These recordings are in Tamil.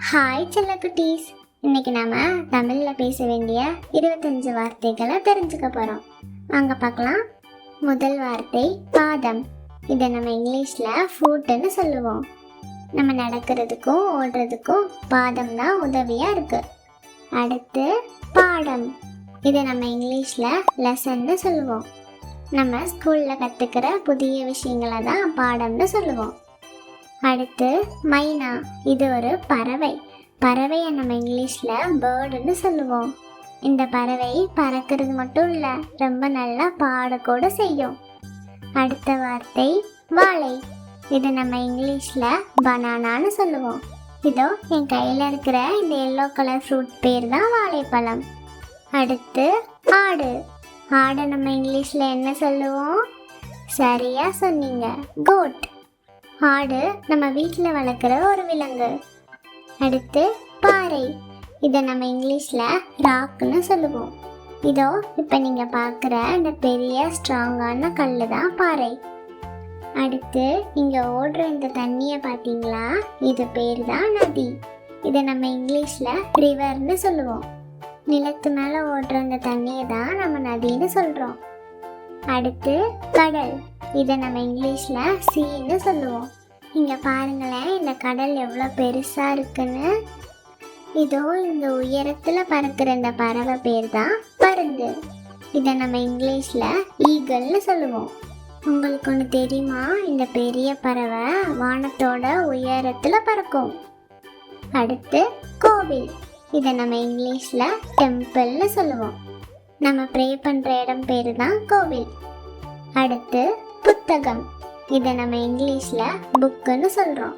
ஹாய் செல்ல குட்டீஸ். இன்னைக்கு நாம தமிழ்ல பேச வேண்டிய 25 வார்த்தைகளை தெரிஞ்சுக்க போறோம். வாங்க பார்க்கலாம். முதல் வார்த்தை பாதம். இதை நம்ம இங்கிலீஷ்ல ஃபுட்னு சொல்லுவோம். நம்ம நடக்கிறதுக்கும் ஓடுறதுக்கும் பாதம் தான் உதவியா இருக்கு. அடுத்து பாடம். இதை நம்ம இங்கிலீஷ்ல லெசன்னு சொல்லுவோம். நம்ம ஸ்கூல்ல கத்துக்கிற புதிய விஷயங்களை தான் பாடம்னு சொல்லுவோம். அடுத்து மைனா. இது ஒரு பறவை. பறவையை நம்ம இங்கிலீஷ்ல பேர்டுன்னு சொல்லுவோம். இந்த பறவை பறக்கிறது மட்டும் இல்லை, ரொம்ப நல்லா பாடக்கூட செய்யும். அடுத்த வார்த்தை வாழை. இதை நம்ம இங்கிலீஷ்ல பனானான்னு சொல்லுவோம். இதோ என் கையில் இருக்கிற இந்த எல்லோ கலர் ஃப்ரூட் பேர் தான் வாழைப்பழம். அடுத்து ஆடு. ஆடை நம்ம இங்கிலீஷ்ல என்ன சொல்லுவோம்? சரியா சொன்னீங்க, கோட். ஆடு நம்ம வீட்டில் வளர்க்குற ஒரு விலங்கு. அடுத்து பாறை. இதை நம்ம இங்கிலீஷில் ராக்குன்னு சொல்லுவோம். இதோ இப்போ நீங்கள் பார்க்குற இந்த பெரிய ஸ்ட்ராங்கான கல் தான் பாறை. அடுத்து இங்கே ஓடுற இந்த தண்ணியை பார்த்தீங்களா? இது பேர் தான் நதி. இதை நம்ம இங்கிலீஷில் ரிவர்னு சொல்லுவோம். நிலத்து மேலே ஓடுற இந்த தண்ணியை தான் நம்ம நதின்னு சொல்கிறோம். அடுத்து கடல். இதை நம்ம இங்கிலீஷில் சீன்னு சொல்லுவோம். இங்கே பாருங்களேன், இந்த கடல் எவ்வளோ பெருசாக இருக்குன்னு. இதோ இந்த உயரத்தில் பறக்கிற இந்த பறவை பேர் தான் பருந்து. இதை நம்ம இங்கிலீஷில் ஈகல்னு சொல்லுவோம். உங்களுக்கு ஒன்று தெரியுமா? இந்த பெரிய பறவை வானத்தோட உயரத்தில் பறக்கும். அடுத்து கோவில். இதை நம்ம இங்கிலீஷில் டெம்பிள்னு சொல்லுவோம். நம்ம ப்ரே பண்ணுற இடம் பேர் தான் கோவில். அடுத்து புத்தகம். இதை நம்ம இங்கிலீஷில் புக்குன்னு சொல்கிறோம்.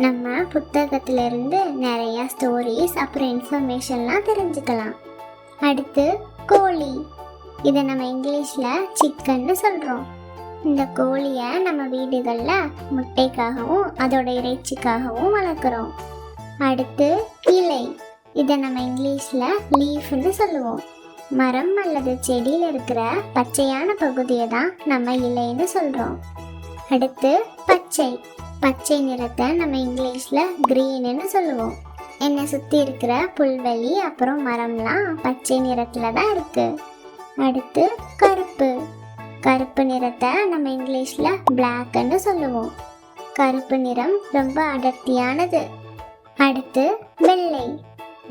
நம்ம புத்தகத்திலிருந்து நிறையா ஸ்டோரிஸ் அப்புறம் இன்ஃபர்மேஷன்லாம் தெரிஞ்சுக்கலாம். அடுத்து கோழி. இதை நம்ம இங்கிலீஷில் சிக்கன்னு சொல்கிறோம். இந்த கோழியை நம்ம வீடுகளில் முட்டைக்காகவும் அதோட இறைச்சிக்காகவும் வளர்க்குறோம். அடுத்து இலை. இதை நம்ம இங்கிலீஷில் லீஃப்னு சொல்லுவோம். மரம் அல்லது செடியில் இருக்கிற பச்சையான பகுதியை தான் நம்ம இலைன்னு சொல்கிறோம். அடுத்து பச்சை. பச்சை நிறத்தை நம்ம இங்கிலீஷில் க்ரீன்னு சொல்லுவோம். என்னை சுற்றி இருக்கிற புல்வெளி அப்புறம் மரம்லாம் பச்சை நிறத்தில் தான் இருக்குது. அடுத்து கருப்பு. கருப்பு நிறத்தை நம்ம இங்கிலீஷில் பிளாக்னு சொல்லுவோம். கருப்பு நிறம் ரொம்ப அடர்த்தியானது. அடுத்து வெள்ளை.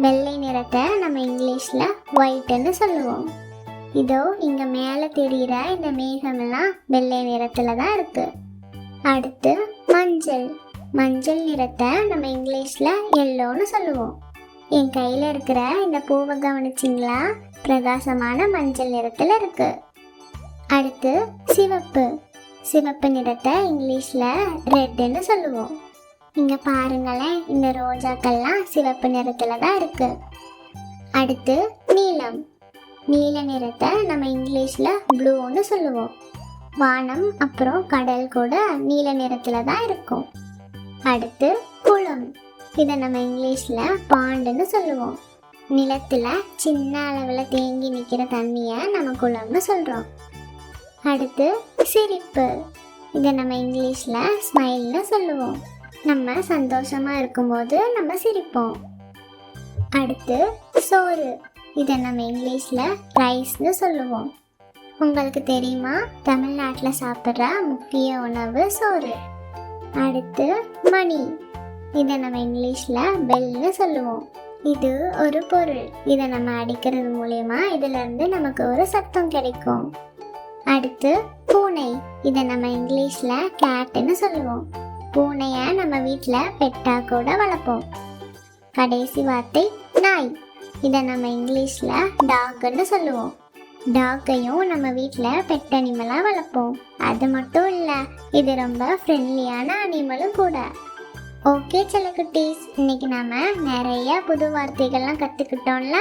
வெள்ளை நிறத்தை நம்ம இங்கிலீஷில் ஒயிட்னு சொல்லுவோம். இதோ இங்கே மேலே தெரிகிற இந்த மேகமெல்லாம் வெள்ளை நிறத்தில் தான் இருக்குது. அடுத்து மஞ்சள். மஞ்சள் நிறத்தை நம்ம இங்கிலீஷில் எல்லோன்னு சொல்லுவோம். என் கையில் இருக்கிற இந்த பூவை கவனிச்சிங்களா? பிரகாசமான மஞ்சள் நிறத்தில் இருக்குது. அடுத்து சிவப்பு. சிவப்பு நிறத்தை இங்கிலீஷில் ரெட்டுன்னு சொல்லுவோம். இங்கே பாருங்களேன், இந்த ரோஜாக்கள்லாம் சிவப்பு நிறத்தில் தான் இருக்குது. அடுத்து நீலம். நீல நிறத்தை நம்ம இங்கிலீஷில் ப்ளூன்னு சொல்லுவோம். வானம் அப்புறம் கடல் கூட நீல நிறத்தில் தான் இருக்கும். அடுத்து குளம். இதை நம்ம இங்கிலீஷில் பாண்டுன்னு சொல்லுவோம். நிலத்தில் சின்ன அளவில் தேங்கி நிற்கிற தண்ணியை நம்ம குளம்னு சொல்கிறோம். அடுத்து சிரிப்பு. இதை நம்ம இங்கிலீஷில் ஸ்மைல்னு சொல்லுவோம். நம்ம சந்தோஷமாக இருக்கும்போது நம்ம சிரிப்போம். அடுத்து சோறு. இதை நம்ம இங்கிலீஷில் ரைஸ்னு சொல்லுவோம். உங்களுக்கு தெரியுமா? தமிழ்நாட்டில் சாப்பிட்ற முக்கிய உணவு சோறு. அடுத்து மணி. இதை நம்ம இங்கிலீஷில் பெல்னு சொல்லுவோம். இது ஒரு பொருள். இதை நம்ம அடிக்கிறது மூலயமா இதிலிருந்து நமக்கு ஒரு சத்தம் கிடைக்கும். அடுத்து பூனை. இதை நம்ம இங்கிலீஷில் கேட்டுன்னு சொல்லுவோம். பூனையை நம்ம வீட்டில் பெட்டாக கூட வளர்ப்போம். கடைசி வார்த்தை நாய். இதை நம்ம இங்கிலீஷில் டாக்னு சொல்லுவோம். டாக்கையும் நம்ம வீட்டில் பெட் அனிமலாக வளர்ப்போம். அது மட்டும் இல்லை, இது ரொம்ப ஃப்ரெண்ட்லியான அனிமலும் கூட. ஓகே செல்லக்குட்டீஸ், இன்னைக்கு நாம் நிறைய புது வார்த்தைகள்லாம் கற்றுக்கிட்டோம்ல.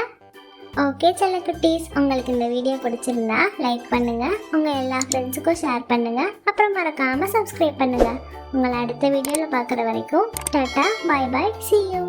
ஓகே செல்லக்குட்டீஸ், உங்களுக்கு இந்த வீடியோ பிடிச்சிருந்தா லைக் பண்ணுங்கள், உங்கள் எல்லா ஃப்ரெண்ட்ஸுக்கும் ஷேர் பண்ணுங்கள், அப்புறம் மறக்காமல் சப்ஸ்கிரைப் பண்ணுங்கள். உங்களை அடுத்த வீடியோவில் பார்க்குற வரைக்கும் tata, bye bye, see you.